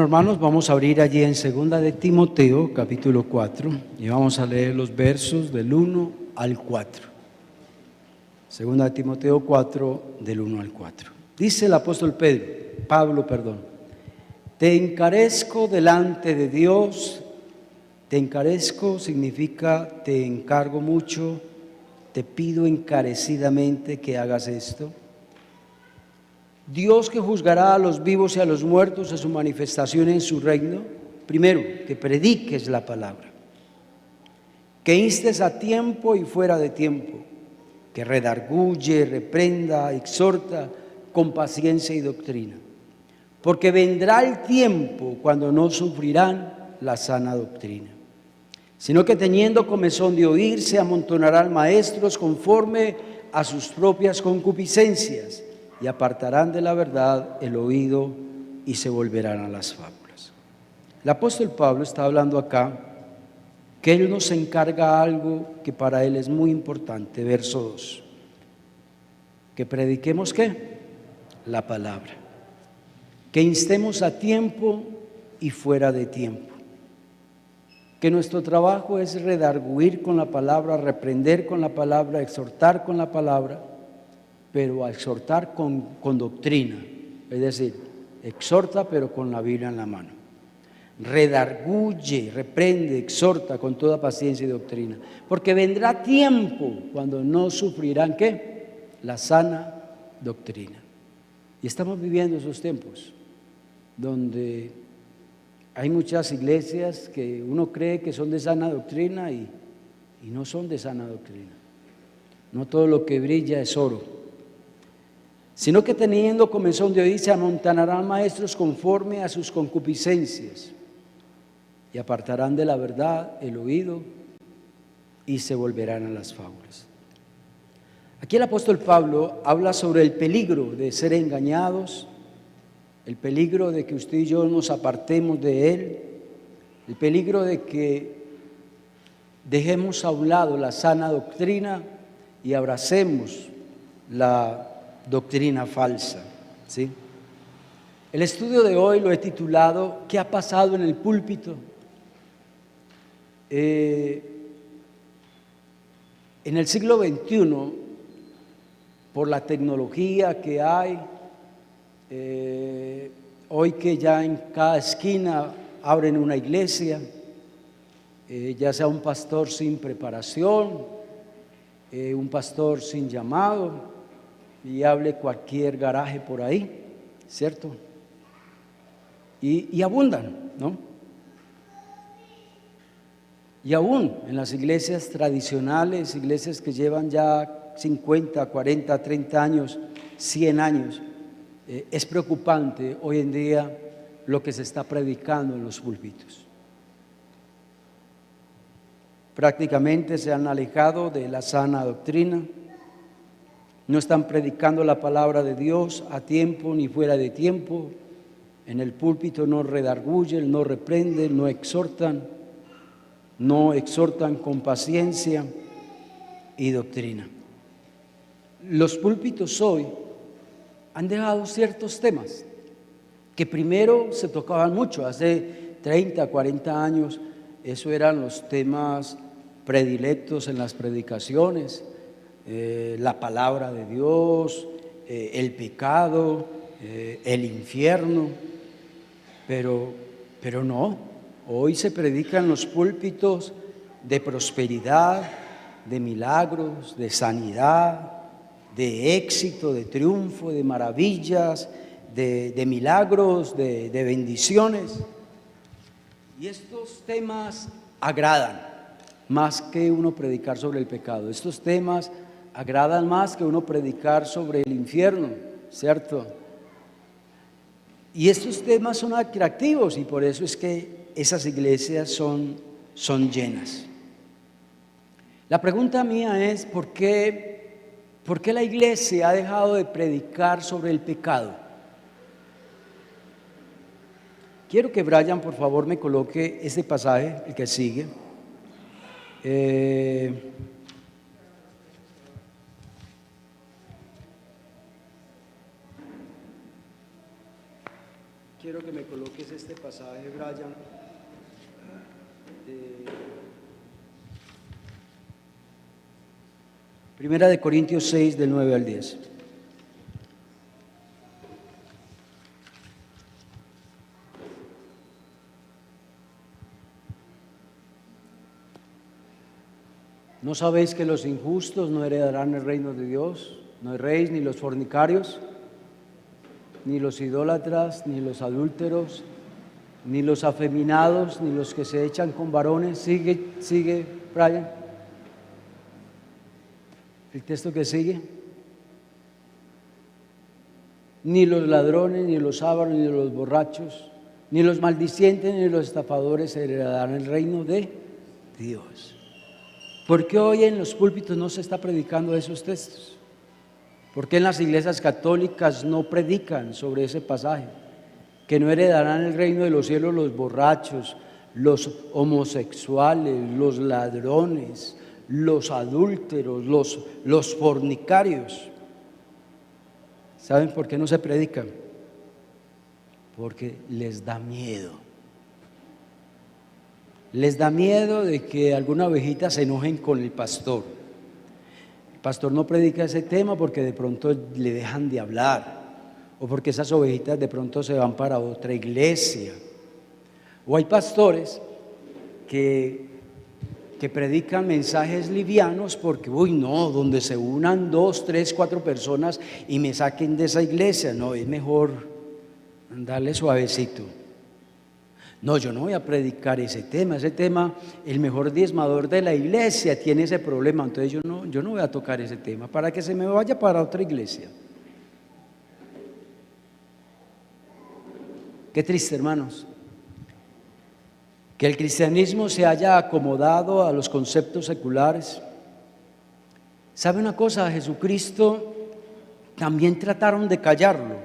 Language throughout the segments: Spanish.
Hermanos, vamos a abrir allí en Segunda de Timoteo, capítulo 4, y vamos a leer los versos del 1 al 4. Segunda de Timoteo 4, del 1 al 4. Dice el apóstol Pablo, te encarezco delante de Dios. Te encarezco significa te encargo mucho, te pido encarecidamente que hagas esto. Dios, que juzgará a los vivos y a los muertos a su manifestación en su reino, primero, que prediques la palabra, que instes a tiempo y fuera de tiempo, que redarguye, reprenda, exhorta con paciencia y doctrina, porque vendrá el tiempo cuando no sufrirán la sana doctrina, sino que teniendo comezón de oír, se amontonarán maestros conforme a sus propias concupiscencias, y apartarán de la verdad el oído y se volverán a las fábulas. El apóstol Pablo está hablando acá que él nos encarga algo que para él es muy importante. Verso 2. Que prediquemos ¿qué? La palabra. Que instemos a tiempo y fuera de tiempo. Que nuestro trabajo es redarguir con la palabra, reprender con la palabra, exhortar con la palabra, pero a exhortar con doctrina, es decir, exhorta pero con la Biblia en la mano. Redarguye, reprende, exhorta con toda paciencia y doctrina, porque vendrá tiempo cuando no sufrirán ¿qué? La sana doctrina. Y estamos viviendo esos tiempos donde hay muchas iglesias que uno cree que son de sana doctrina y no son de sana doctrina. No todo lo que brilla es oro, sino que teniendo comezón de oír, se amontonarán maestros conforme a sus concupiscencias, y apartarán de la verdad el oído y se volverán a las fábulas. Aquí el apóstol Pablo habla sobre el peligro de ser engañados, el peligro de que usted y yo nos apartemos de él, el peligro de que dejemos a un lado la sana doctrina y abracemos la doctrina falsa, ¿sí? El estudio de hoy lo he titulado ¿qué ha pasado en el púlpito? En el siglo XXI, por la tecnología que hay, hoy que ya en cada esquina abren una iglesia, ya sea un pastor sin preparación, un pastor sin llamado, y hable cualquier garaje por ahí, ¿cierto? Y abundan, ¿no? Y aún en las iglesias tradicionales, iglesias que llevan ya 50, 40, 30 años, 100 años, es preocupante hoy en día lo que se está predicando en los púlpitos. Prácticamente se han alejado de la sana doctrina. No están predicando la palabra de Dios a tiempo ni fuera de tiempo. En el púlpito no redarguyen, no reprenden, no exhortan con paciencia y doctrina. Los púlpitos hoy han dejado ciertos temas que primero se tocaban mucho, hace 30, 40 años, eso eran los temas predilectos en las predicaciones. La palabra de Dios, el pecado, el infierno, pero no, hoy se predican los púlpitos de prosperidad, de milagros, de sanidad, de éxito, de triunfo, de maravillas, de milagros, de bendiciones. Y estos temas agradan más que uno predicar sobre el pecado. Estos temas agradan más que uno predicar sobre el infierno, ¿cierto? Y estos temas son atractivos y por eso es que esas iglesias son llenas. La pregunta mía es, ¿por qué la iglesia ha dejado de predicar sobre el pecado? Quiero que Brian, por favor, me coloque este pasaje, el que sigue. Quiero que me coloques este pasaje, Brian, Primera de Corintios 6, del 9 al 10. ¿No sabéis que los injustos no heredarán el reino de Dios? No erréis ni los fornicarios, ni los idólatras, ni los adúlteros, ni los afeminados, ni los que se echan con varones. Sigue, Brian. El texto que sigue. Ni los ladrones, ni los ávaros, ni los borrachos, ni los maldicientes, ni los estafadores heredarán el reino de Dios. ¿Por qué hoy en los púlpitos no se está predicando esos textos? ¿Por qué en las iglesias católicas no predican sobre ese pasaje? Que no heredarán el reino de los cielos los borrachos, los homosexuales, los ladrones, los adúlteros, los fornicarios. ¿Saben por qué no se predican? Porque les da miedo. Les da miedo de que alguna ovejita se enojen con el pastor. El pastor no predica ese tema porque de pronto le dejan de hablar, o porque esas ovejitas de pronto se van para otra iglesia. O hay pastores que predican mensajes livianos porque, uy, no, donde se unan 2, 3, 4 personas y me saquen de esa iglesia. No, es mejor darle suavecito. No, yo no voy a predicar ese tema, el mejor diezmador de la iglesia tiene ese problema, entonces yo no voy a tocar ese tema para que se me vaya para otra iglesia. Qué triste, hermanos, que el cristianismo se haya acomodado a los conceptos seculares. ¿Sabe una cosa? A Jesucristo también trataron de callarlo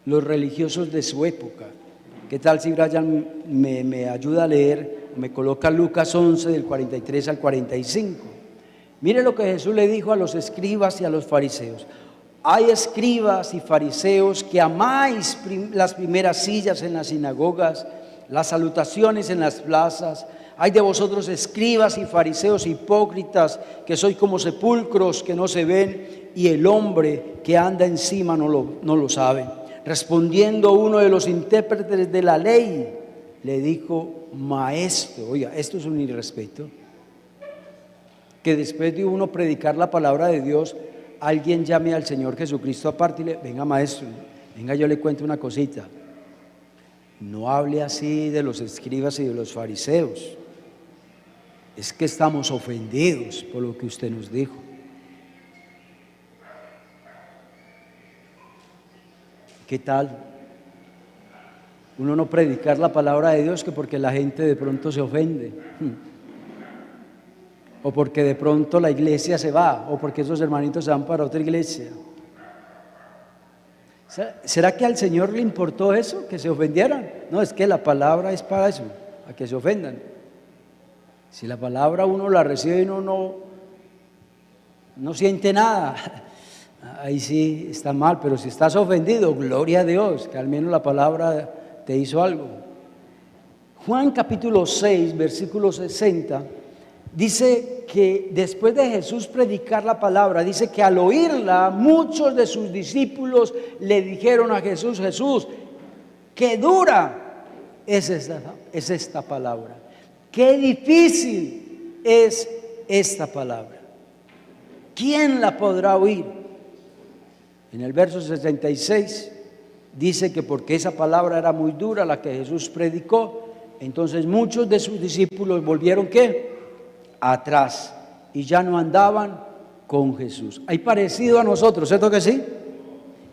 los religiosos de su época. ¿Qué tal si Brian me ayuda a leer, me coloca Lucas 11 del 43 al 45? Mire lo que Jesús le dijo a los escribas y a los fariseos. Hay escribas y fariseos que amáis las primeras sillas en las sinagogas, las salutaciones en las plazas. Hay de vosotros escribas y fariseos hipócritas que sois como sepulcros que no se ven y el hombre que anda encima no lo sabe. Respondiendo uno de los intérpretes de la ley, le dijo: maestro. Oiga, esto es un irrespeto. Que después de uno predicar la palabra de Dios, alguien llame al Señor Jesucristo aparte y le: venga, maestro, venga, yo le cuento una cosita. No hable así de los escribas y de los fariseos. Es que estamos ofendidos por lo que usted nos dijo. ¿Qué tal? Uno no predicar la palabra de Dios que porque la gente de pronto se ofende, o porque de pronto la iglesia se va, o porque esos hermanitos se van para otra iglesia. ¿Será que al Señor le importó eso, que se ofendieran? No, es que la palabra es para eso, a que se ofendan. Si la palabra uno la recibe y uno no siente nada, ahí sí está mal. Pero si estás ofendido, gloria a Dios, que al menos la palabra te hizo algo. Juan capítulo 6, versículo 60, dice que después de Jesús predicar la palabra, dice que al oírla, muchos de sus discípulos le dijeron a Jesús: Jesús, qué dura es esta palabra, qué difícil es esta palabra, ¿quién la podrá oír? En el verso 66 dice que porque esa palabra era muy dura, la que Jesús predicó, entonces muchos de sus discípulos volvieron ¿qué? Atrás, y ya no andaban con Jesús. Hay parecido a nosotros, ¿cierto que sí?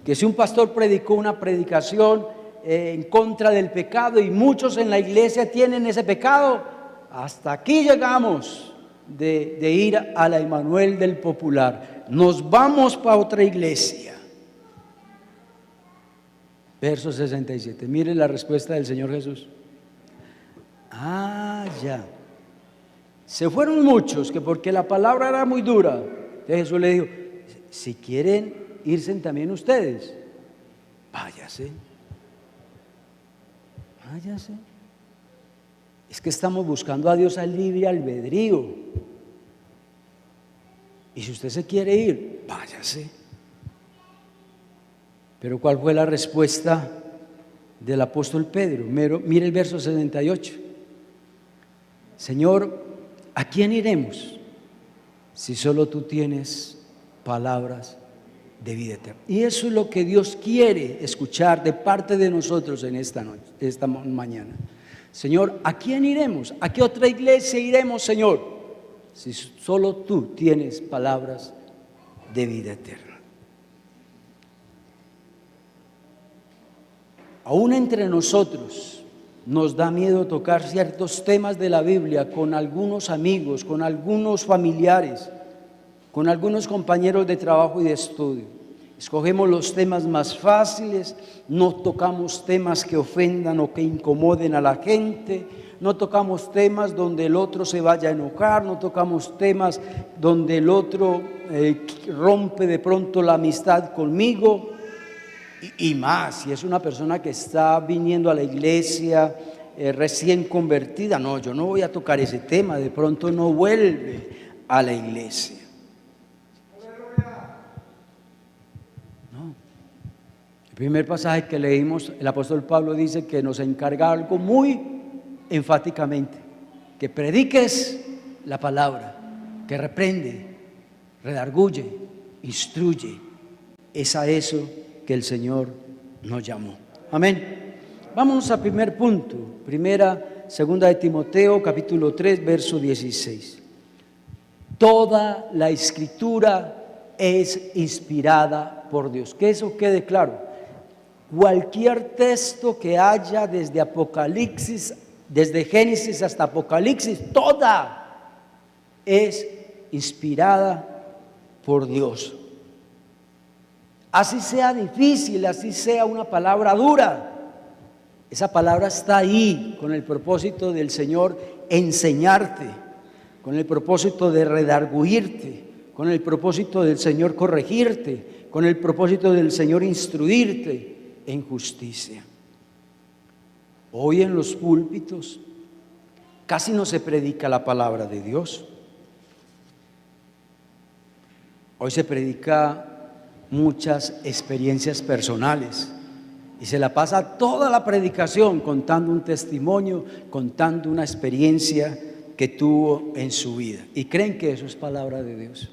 Que si un pastor predicó una predicación en contra del pecado y muchos en la iglesia tienen ese pecado, hasta aquí llegamos de ir a la Emanuel del Popular, nos vamos para otra iglesia. Verso 67, mire la respuesta del Señor Jesús. Ya. Se fueron muchos, que porque la palabra era muy dura. Entonces Jesús le dijo: si quieren irse también ustedes, váyase. váyase. Es que estamos buscando a Dios al libre albedrío. Y si usted se quiere ir, váyase. Pero ¿cuál fue la respuesta del apóstol Pedro? Mire el verso 78. Señor, ¿a quién iremos si solo tú tienes palabras de vida eterna? Y eso es lo que Dios quiere escuchar de parte de nosotros en esta noche, esta mañana. Señor, ¿a quién iremos? ¿A qué otra iglesia iremos, Señor? Si solo tú tienes palabras de vida eterna. Aún entre nosotros nos da miedo tocar ciertos temas de la Biblia con algunos amigos, con algunos familiares, con algunos compañeros de trabajo y de estudio. Escogemos los temas más fáciles, no tocamos temas que ofendan o que incomoden a la gente, no tocamos temas donde el otro se vaya a enojar, no tocamos temas donde el otro rompe de pronto la amistad conmigo. Y más, si es una persona que está viniendo a la iglesia recién convertida, no, yo no voy a tocar ese tema, de pronto no vuelve a la iglesia. El primer pasaje que leímos, el apóstol Pablo dice que nos encarga algo muy enfáticamente: que prediques la palabra, que reprende, redarguye, instruye. Es a eso que el Señor nos llamó. Amén. Vamos al primer punto, segunda de Timoteo, capítulo 3, verso 16. Toda la escritura es inspirada por Dios. Que eso quede claro. Cualquier texto que haya desde Apocalipsis, desde Génesis hasta Apocalipsis, toda es inspirada por Dios. Así sea difícil, así sea una palabra dura, esa palabra está ahí con el propósito del Señor enseñarte, con el propósito de redarguirte, con el propósito del Señor corregirte, con el propósito del Señor instruirte en justicia. Hoy en los púlpitos casi no se predica la palabra de Dios. Hoy se predica muchas experiencias personales y se la pasa toda la predicación contando un testimonio, contando una experiencia que tuvo en su vida, y creen que eso es palabra de Dios.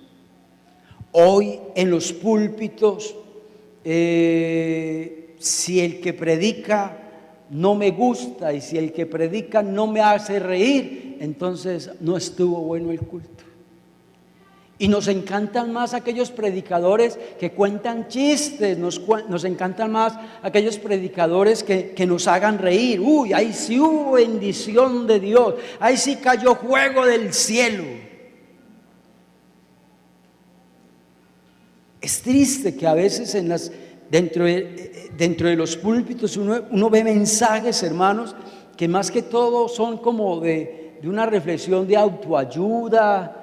Hoy en los púlpitos si el que predica no me gusta y si el que predica no me hace reír, entonces no estuvo bueno el culto. Y nos encantan más aquellos predicadores que cuentan chistes, nos encantan más aquellos predicadores que nos hagan reír. Uy, ahí sí hubo bendición de Dios, ahí sí cayó fuego del cielo. Es triste que a veces dentro de los púlpitos uno ve mensajes, hermanos, que más que todo son como de una reflexión de autoayuda,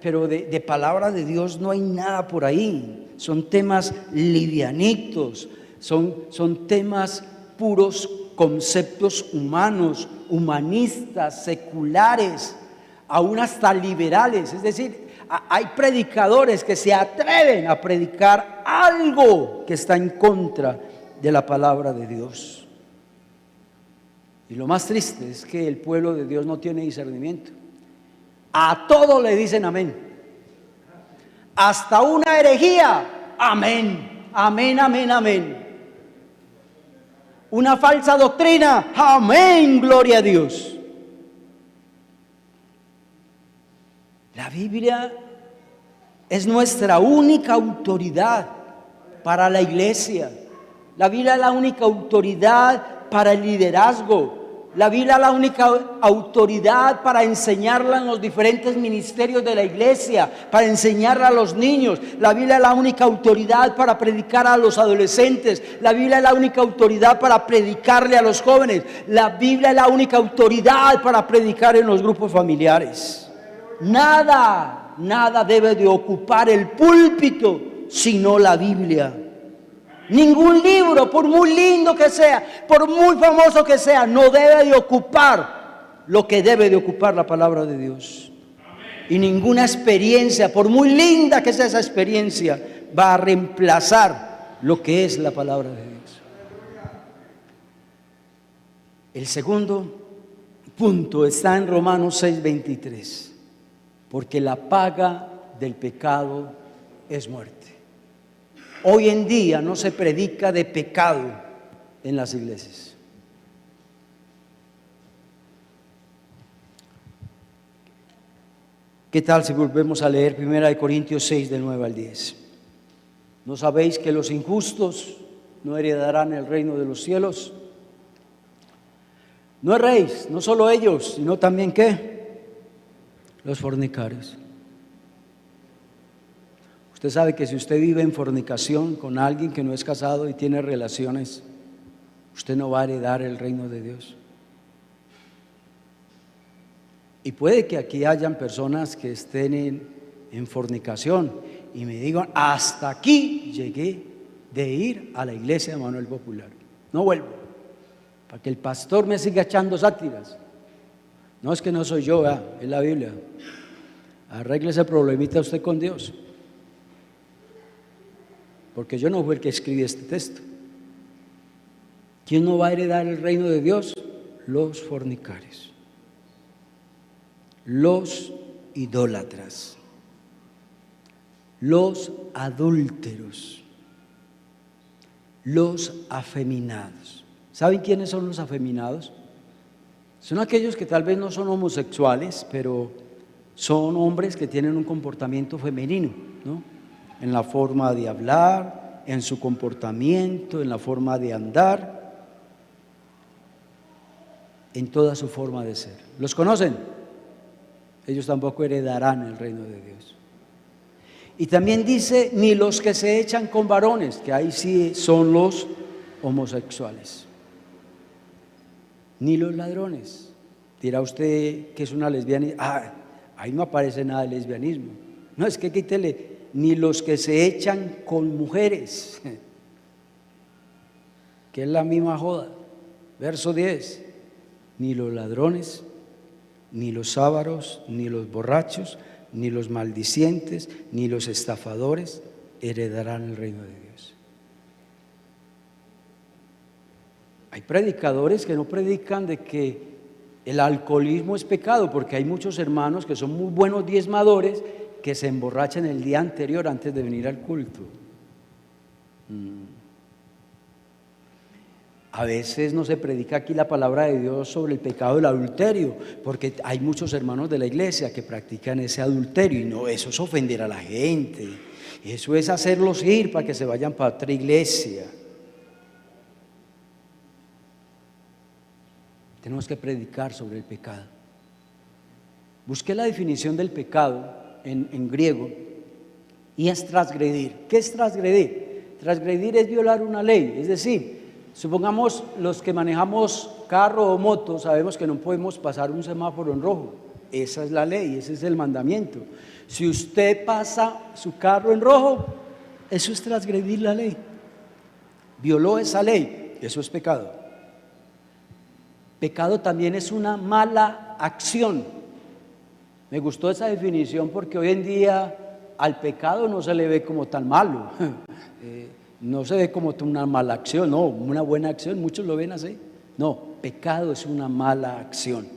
pero de palabra de Dios no hay nada por ahí. Son temas livianitos, son temas puros conceptos humanos, humanistas, seculares, aún hasta liberales. Es decir, hay predicadores que se atreven a predicar algo que está en contra de la palabra de Dios. Y lo más triste es que el pueblo de Dios no tiene discernimiento. A todo le dicen amén. Hasta una herejía, amén, amén, amén, amén. Una falsa doctrina, amén, gloria a Dios. La Biblia es nuestra única autoridad para la iglesia. La Biblia es la única autoridad para el liderazgo. La Biblia es la única autoridad para enseñarla en los diferentes ministerios de la iglesia, para enseñarla a los niños. La Biblia es la única autoridad para predicar a los adolescentes. La Biblia es la única autoridad para predicarle a los jóvenes. La Biblia es la única autoridad para predicar en los grupos familiares. Nada debe de ocupar el púlpito sino la Biblia. Ningún libro, por muy lindo que sea, por muy famoso que sea, no debe de ocupar lo que debe de ocupar la palabra de Dios. Y ninguna experiencia, por muy linda que sea esa experiencia, va a reemplazar lo que es la palabra de Dios. El segundo punto está en Romanos 6:23, porque la paga del pecado es muerte. Hoy en día no se predica de pecado en las iglesias. ¿Qué tal si volvemos a leer 1 Corintios 6 del 9 al 10? ¿No sabéis que los injustos no heredarán el reino de los cielos? No erréis, no solo ellos, sino también ¿qué? Los fornicarios. Usted sabe que si usted vive en fornicación con alguien que no es casado y tiene relaciones, usted no va a heredar el reino de Dios. Y puede que aquí hayan personas que estén en fornicación y me digan, hasta aquí llegué de ir a la iglesia de Manuel Popular. No vuelvo, para que el pastor me siga echando sátiras. No, es que no soy yo, es la Biblia. Arregle ese problemita usted con Dios. Porque yo no fui el que escribí este texto. ¿Quién no va a heredar el reino de Dios? Los fornicarios, los idólatras, los adúlteros, los afeminados. ¿Saben quiénes son los afeminados? Son aquellos que tal vez no son homosexuales, pero son hombres que tienen un comportamiento femenino, ¿no? En la forma de hablar, en su comportamiento, en la forma de andar, en toda su forma de ser. ¿Los conocen? Ellos tampoco heredarán el reino de Dios. Y también dice, ni los que se echan con varones, que ahí sí son los homosexuales, ni los ladrones. Dirá usted que es una lesbiana, ahí no aparece nada de lesbianismo. No, es que quítele, ni los que se echan con mujeres, que es la misma joda. Verso 10, ni los ladrones, ni los ávaros, ni los borrachos, ni los maldicientes, ni los estafadores heredarán el reino de Dios. Hay predicadores que no predican de que el alcoholismo es pecado, porque hay muchos hermanos que son muy buenos diezmadores que se emborrachan el día anterior antes de venir al culto. A veces no se predica aquí la palabra de Dios sobre el pecado del adulterio, porque hay muchos hermanos de la iglesia que practican ese adulterio y no, eso es ofender a la gente, eso es hacerlos ir para que se vayan para otra iglesia. Tenemos que predicar sobre el pecado. Busqué la definición del pecado en griego y es transgredir. ¿Qué es transgredir? Transgredir es violar una ley, es decir, supongamos los que manejamos carro o moto sabemos que no podemos pasar un semáforo en rojo. Esa es la ley, ese es el mandamiento. Si usted pasa su carro en rojo, eso es transgredir la ley. Violó esa ley, eso es pecado. Pecado también es una mala acción. Me gustó esa definición porque hoy en día al pecado no se le ve como tan malo. No se ve como una mala acción, no, una buena acción, muchos lo ven así. No, pecado es una mala acción.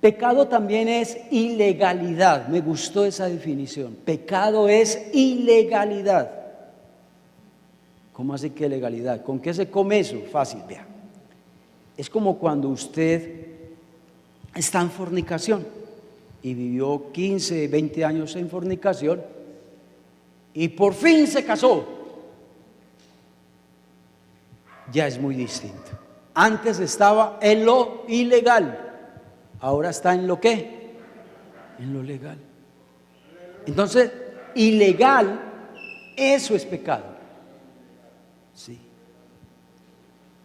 Pecado también es ilegalidad, me gustó esa definición. Pecado es ilegalidad. ¿Cómo así que ilegalidad? ¿Con qué se come eso? Fácil, vea. Es como cuando usted está en fornicación y vivió 15, 20 años en fornicación y por fin se casó. Ya es muy distinto. Antes estaba en lo ilegal, ahora está en lo ¿qué? En lo legal. Entonces, ilegal, eso es pecado. Sí.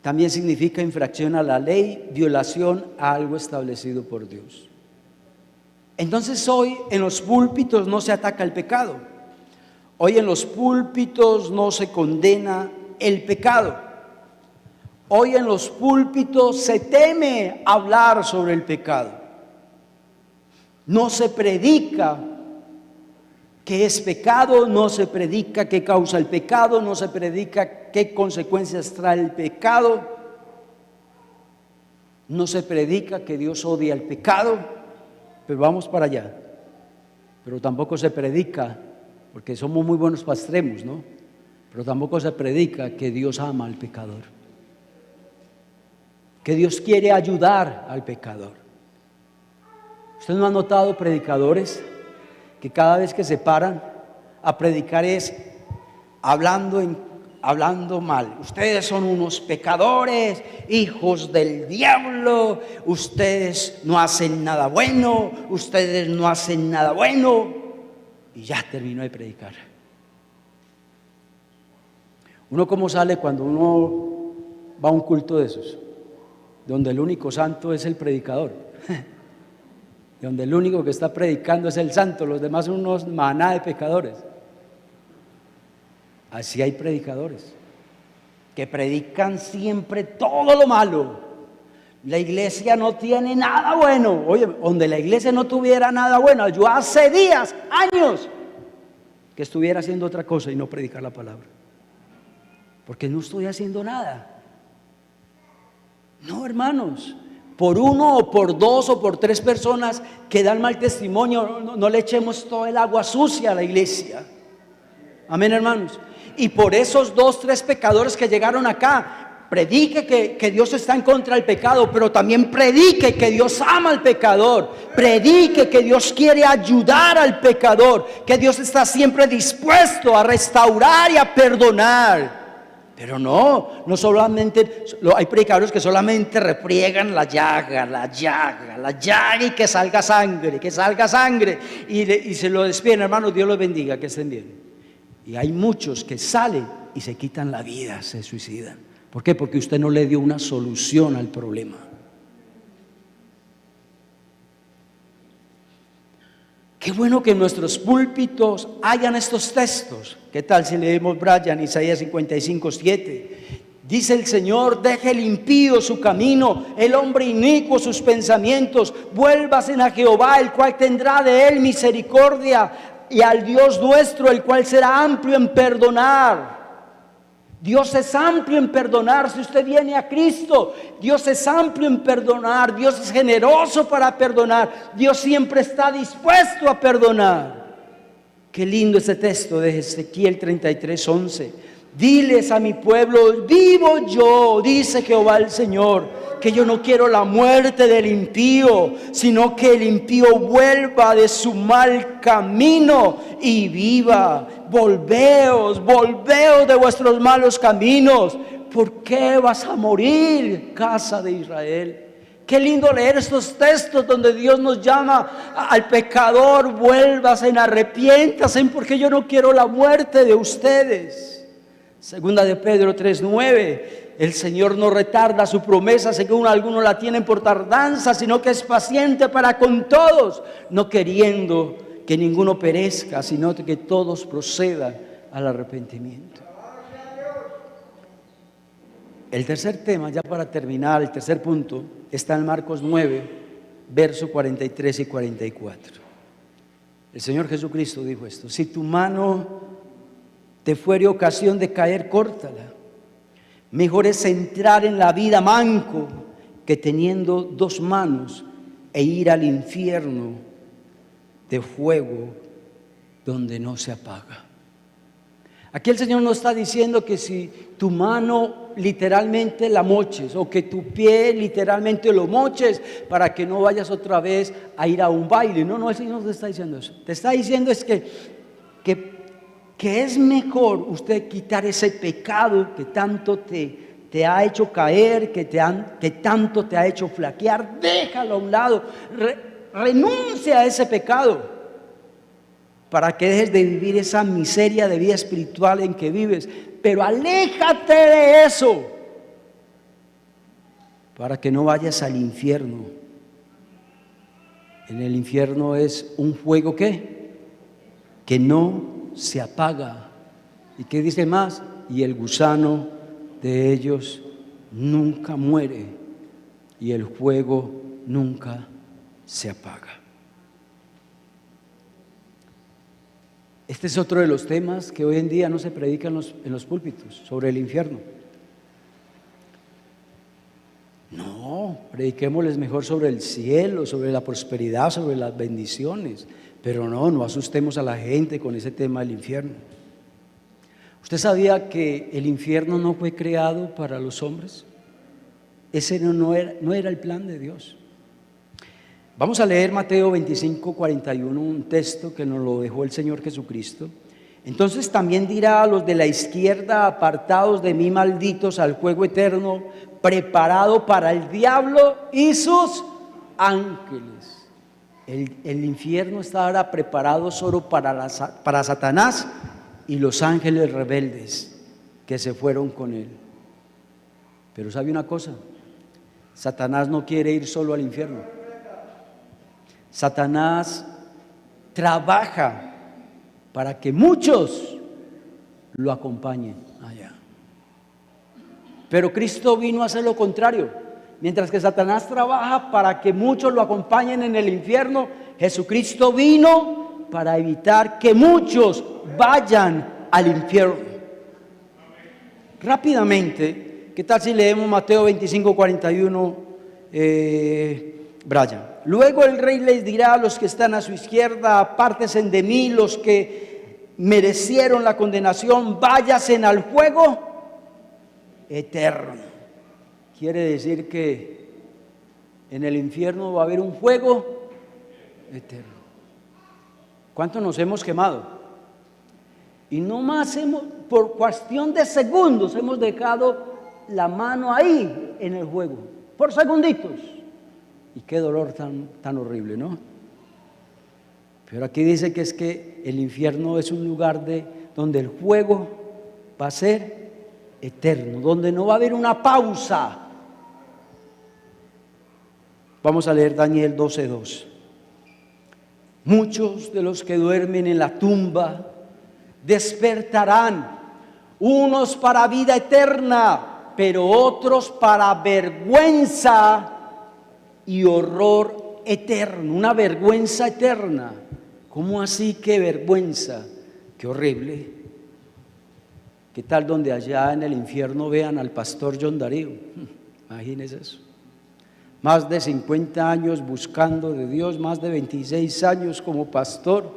También significa infracción a la ley, violación a algo establecido por Dios. Entonces hoy en los púlpitos no se ataca el pecado. Hoy en los púlpitos no se condena el pecado. Hoy en los púlpitos se teme hablar sobre el pecado. No se predica qué es pecado, no se predica qué causa el pecado, no se predica qué consecuencias trae el pecado, no se predica que Dios odia el pecado, pero vamos para allá. Pero tampoco se predica, porque somos muy buenos para extremos, ¿no? Pero tampoco se predica que Dios ama al pecador, que Dios quiere ayudar al pecador. ¿Usted no ha notado predicadores que cada vez que se paran a predicar es hablando mal? Ustedes son unos pecadores, hijos del diablo, ustedes no hacen nada bueno, ustedes no hacen nada bueno. Y ya terminó de predicar. ¿Uno cómo sale cuando uno va a un culto de esos? Donde el único santo es el predicador. Donde el único que está predicando es el santo, los demás son unos maná de pecadores. Así hay predicadores que predican siempre todo lo malo. La iglesia no tiene nada bueno. Oye, donde la iglesia no tuviera nada bueno, yo hace días, años, que estuviera haciendo otra cosa y no predicar la palabra. Porque no estoy haciendo nada. No, hermanos. Por uno o por dos o por tres personas que dan mal testimonio, no le echemos todo el agua sucia a la iglesia. Amén, hermanos. Y por esos dos, tres pecadores que llegaron acá, predique que Dios está en contra del pecado, pero también predique que Dios ama al pecador. Predique que Dios quiere ayudar al pecador, que Dios está siempre dispuesto a restaurar y a perdonar. Pero no solamente, hay predicadores que solamente repriegan la llaga y que salga sangre y se lo despiden. Hermanos, Dios los bendiga, que estén bien. Y hay muchos que salen y se quitan la vida, se suicidan. ¿Por qué? Porque usted no le dio una solución al problema. Qué bueno que en nuestros púlpitos hayan estos textos. ¿Qué tal si leemos, Brian, Isaías 55:7? Dice el Señor: deje el impío su camino, el hombre inicuo sus pensamientos, vuélvase a Jehová, el cual tendrá de él misericordia, y al Dios nuestro, el cual será amplio en perdonar. Dios es amplio en perdonar. Si usted viene a Cristo, Dios es amplio en perdonar. Dios es generoso para perdonar. Dios siempre está dispuesto a perdonar. Qué lindo ese texto de Ezequiel 33:11. Diles a mi pueblo: vivo yo, dice Jehová el Señor, que yo no quiero la muerte del impío, sino que el impío vuelva de su mal camino y viva. Volveos de vuestros malos caminos. ¿Por qué vas a morir, casa de Israel? Qué lindo leer estos textos donde Dios nos llama al pecador: vuélvasen, arrepiéntasen, porque yo no quiero la muerte de ustedes. Segunda de Pedro 3:9. El Señor no retarda su promesa, según algunos la tienen por tardanza, sino que es paciente para con todos, no queriendo que ninguno perezca, sino que todos procedan al arrepentimiento. El tercer tema, ya para terminar, el tercer punto, está en Marcos 9, versos 43 y 44. El Señor Jesucristo dijo esto: si tu mano te fuere ocasión de caer, córtala. Mejor es entrar en la vida manco que teniendo dos manos e ir al infierno de fuego donde no se apaga. Aquí el Señor no está diciendo que si tu mano literalmente la moches, o que tu pie literalmente lo moches para que no vayas otra vez a ir a un baile. No, el Señor no te está diciendo eso. Te está diciendo es que es mejor usted quitar ese pecado que tanto te ha hecho caer, que tanto te ha hecho flaquear. Déjalo a un lado, renuncia a ese pecado, para que dejes de vivir esa miseria de vida espiritual en que vives. Pero aléjate de eso, para que no vayas al infierno. En el infierno es un fuego que no se apaga. ¿Y qué dice más? y el gusano de ellos nunca muere y el fuego nunca se apaga. Este es otro de los temas que hoy en día no se predican en los púlpitos, sobre el infierno. No, prediquémosles mejor sobre el cielo, sobre la prosperidad, sobre las bendiciones, pero no asustemos a la gente con ese tema del infierno. ¿Usted sabía que el infierno no fue creado para los hombres? Ese no era el plan de Dios. Vamos a leer Mateo 25:41, un texto que nos lo dejó el Señor Jesucristo. Entonces también dirá a los de la izquierda: apartados de mí, malditos, al fuego eterno, preparado para el diablo y sus ángeles. El infierno está ahora preparado solo para Satanás y los ángeles rebeldes que se fueron con él. Pero ¿sabe una cosa? Satanás no quiere ir solo al infierno. Satanás trabaja para que muchos lo acompañen allá. Pero Cristo vino a hacer lo contrario. Mientras que Satanás trabaja para que muchos lo acompañen en el infierno, Jesucristo vino para evitar que muchos vayan al infierno. Rápidamente, ¿qué tal si leemos Mateo 25:41, Brian? Luego el rey les dirá a los que están a su izquierda: apártense de mí los que merecieron la condenación, váyanse al fuego eterno. Quiere decir que en el infierno va a haber un fuego eterno. ¿Cuánto nos hemos quemado? Y no más por cuestión de segundos hemos dejado la mano ahí en el fuego, por segunditos. Y qué dolor tan horrible, ¿no? Pero aquí dice que es que el infierno es un lugar donde el fuego va a ser eterno, donde no va a haber una pausa. Vamos a leer Daniel 12:2. Muchos de los que duermen en la tumba despertarán, unos para vida eterna, pero otros para vergüenza y horror eterno. Una vergüenza eterna. ¿Cómo así que vergüenza? Qué horrible. ¿Qué tal donde allá en el infierno vean al pastor John Darío? Imagínense eso. Más de 50 años buscando de Dios, más de 26 años como pastor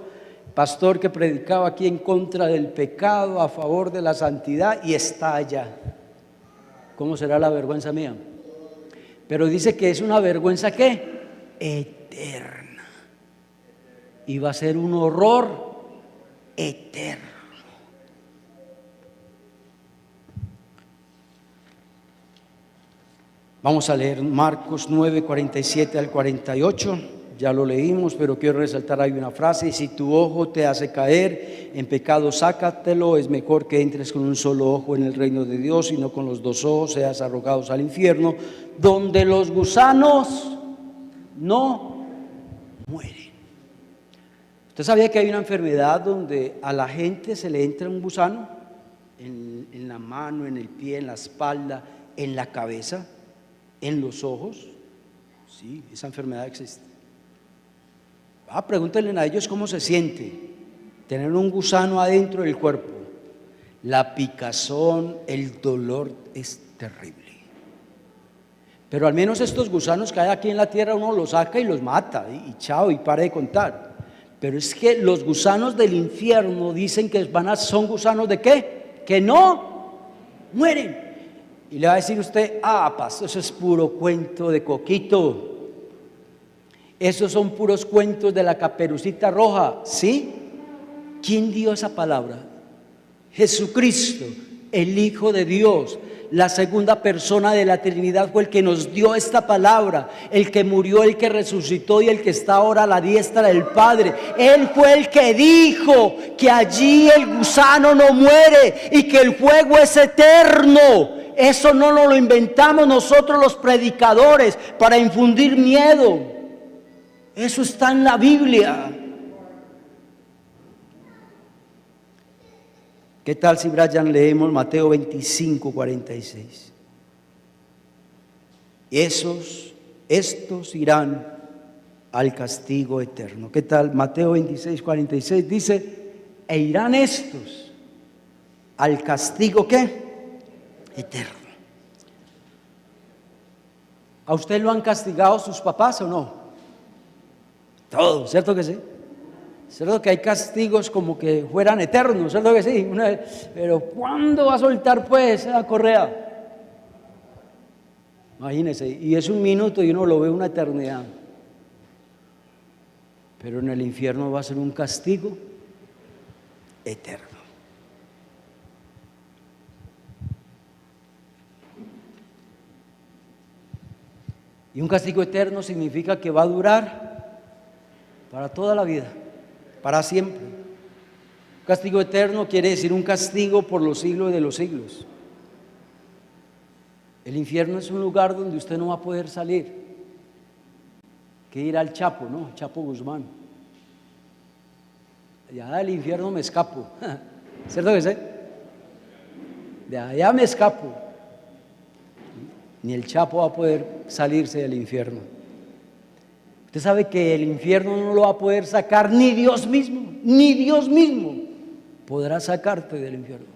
que predicaba aquí en contra del pecado, a favor de la santidad, y está allá. ¿Cómo será la vergüenza mía? Pero dice que es una vergüenza ¿qué? Eterna. Y va a ser un horror eterno. Vamos a leer Marcos 9:47 al 48. Ya lo leímos, pero quiero resaltar ahí una frase: si tu ojo te hace caer en pecado, sácatelo. Es mejor que entres con un solo ojo en el reino de Dios, y no con los dos ojos seas arrojados al infierno, donde los gusanos no mueren. ¿Usted sabía que hay una enfermedad donde a la gente se le entra un gusano en la mano, en el pie, en la espalda, en la cabeza, en los ojos? Sí, esa enfermedad existe. Pregúntenle a ellos cómo se siente tener un gusano adentro del cuerpo. La picazón, el dolor es terrible. Pero al menos estos gusanos que hay aquí en la tierra uno los saca y los mata y chao, y para de contar. Pero es que los gusanos del infierno dicen que son gusanos ¿de qué? Que no mueren. Y le va a decir usted: pastor, eso es puro cuento de coquito. Esos son puros cuentos de la Caperucita Roja. ¿Sí? ¿Quién dio esa palabra? Jesucristo, el Hijo de Dios, la segunda persona de la Trinidad, fue el que nos dio esta palabra, el que murió, el que resucitó y el que está ahora a la diestra del Padre. Él fue el que dijo que allí el gusano no muere y que el fuego es eterno. Eso no nos lo inventamos nosotros los predicadores para infundir miedo. Eso está en la Biblia. ¿Qué tal si, Brian, leemos Mateo 25, 46? Estos irán al castigo eterno. ¿Qué tal? Mateo 26, 46 dice, e irán estos al castigo, ¿qué? Eterno. ¿A usted lo han castigado sus papás o no? Todo, ¿cierto que sí? ¿Cierto que hay castigos como que fueran eternos? ¿Cierto que sí? Pero ¿cuándo va a soltar pues esa correa? Imagínese, y es un minuto y uno lo ve una eternidad. Pero en el infierno va a ser un castigo eterno. Y un castigo eterno significa que va a durar para toda la vida, para siempre. Un castigo eterno quiere decir un castigo por los siglos de los siglos. El infierno es un lugar donde usted no va a poder salir. Que ir al Chapo, ¿no? Chapo Guzmán. Allá del infierno me escapo. ¿Cierto que sí? De allá me escapo. Ni el Chapo va a poder salirse del infierno. Usted sabe que el infierno no lo va a poder sacar ni Dios mismo podrá sacarte del infierno.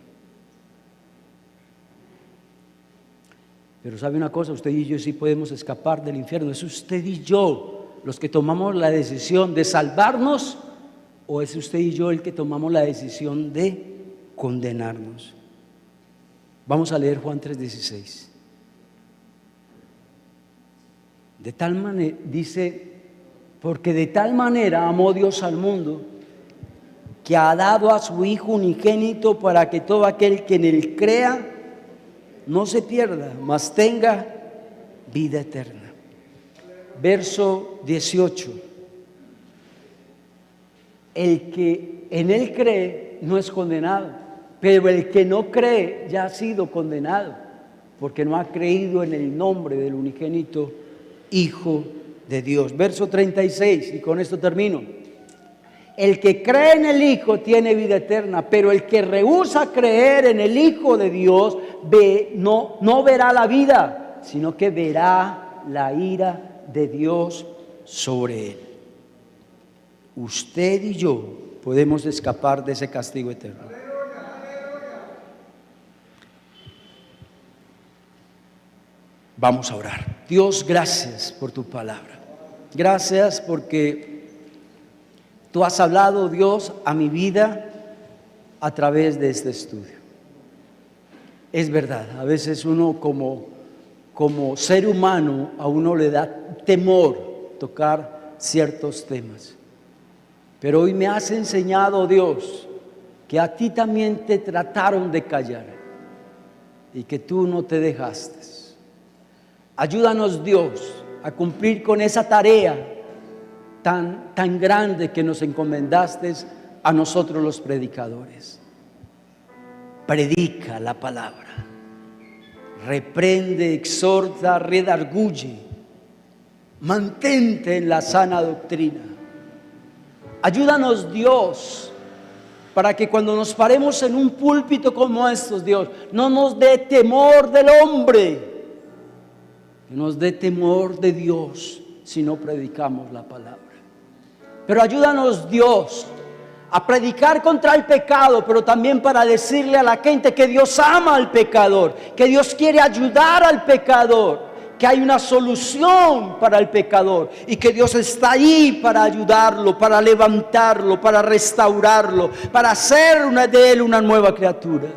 Pero sabe una cosa, usted y yo sí podemos escapar del infierno. ¿Es usted y yo los que tomamos la decisión de salvarnos o es usted y yo el que tomamos la decisión de condenarnos? Vamos a leer Juan 3:16. De tal manera, dice, porque de tal manera amó Dios al mundo, que ha dado a su Hijo unigénito para que todo aquel que en él crea no se pierda, mas tenga vida eterna. Verso 18. El que en él cree no es condenado, pero el que no cree ya ha sido condenado, porque no ha creído en el nombre del unigénito Hijo de Dios. Verso 36, y con esto termino. El que cree en el Hijo tiene vida eterna, pero el que rehúsa creer en el Hijo de Dios no verá la vida, sino que verá la ira de Dios sobre él. Usted y yo podemos escapar de ese castigo eterno. Vamos a orar. Dios, gracias por tu palabra. Gracias porque tú has hablado, Dios, a mi vida a través de este estudio. Es verdad, a veces uno como ser humano, a uno le da temor tocar ciertos temas. Pero hoy me has enseñado, Dios, que a ti también te trataron de callar y que tú no te dejaste. Ayúdanos, Dios, a cumplir con esa tarea tan grande que nos encomendaste a nosotros los predicadores. Predica la palabra, reprende, exhorta, redarguye, mantente en la sana doctrina. Ayúdanos, Dios, para que cuando nos paremos en un púlpito como estos, Dios, no nos dé temor del hombre, que nos dé temor de Dios si no predicamos la palabra. Pero ayúdanos, Dios, a predicar contra el pecado, pero también para decirle a la gente que Dios ama al pecador, que Dios quiere ayudar al pecador, que hay una solución para el pecador y que Dios está ahí para ayudarlo, para levantarlo, para restaurarlo, para hacer de él una nueva criatura.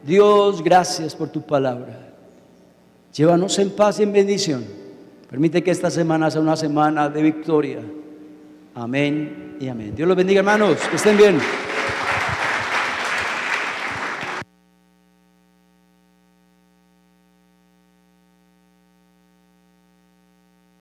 Dios, gracias por tu palabra. Llévanos en paz y en bendición. Permite que esta semana sea una semana de victoria. Amén y amén. Dios los bendiga, hermanos. Que estén bien.